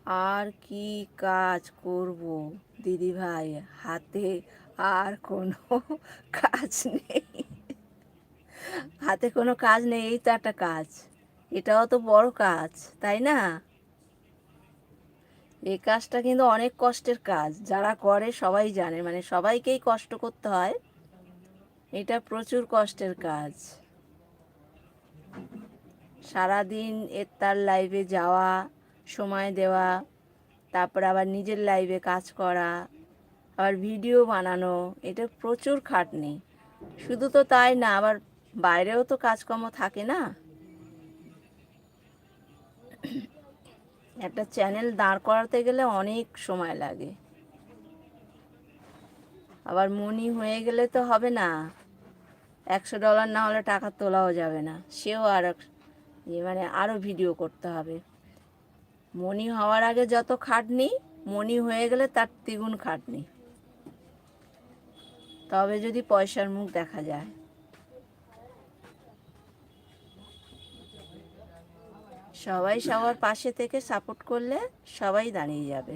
আর কি কাজ করব দিদি ভাই, হাতে আর কোনো কাজ নেই। হাতে কোনো কাজ নেই, এই তো একটা কাজ। এটাও তো বড় কাজ, তাই না? এই কাজটা কিন্তু অনেক কষ্টের কাজ, যারা করে সবাই জানে, মানে সবাইকেই কষ্ট করতে হয়। এটা প্রচুর কষ্টের কাজ। সারাদিন তার লাইভে যাওয়া, সময় দেওয়া, তারপর আবার নিজের লাইভে কাজ করা, আবার ভিডিও বানানো, এটা প্রচুর খাটনি। শুধু তো তাই না, আবার বাইরেও তো কাজকর্ম থাকে না। একটা চ্যানেল দাঁড় করাতে গেলে অনেক সময় লাগে। আবার মনি হয়ে গেলে তো হবে না, $100 না হলে টাকা তোলাও যাবে না, সেও আর মানে আরও ভিডিও করতে হবে। মনি হওয়ার আগে যত খাটনি, মনি হয়ে গেলে তার দ্বিগুণ খাটনি, তবে যদি পয়সার মুখ দেখা যায়। সবাই সবার পাশে থেকে সাপোর্ট করলে সবাই দাঁড়িয়ে যাবে।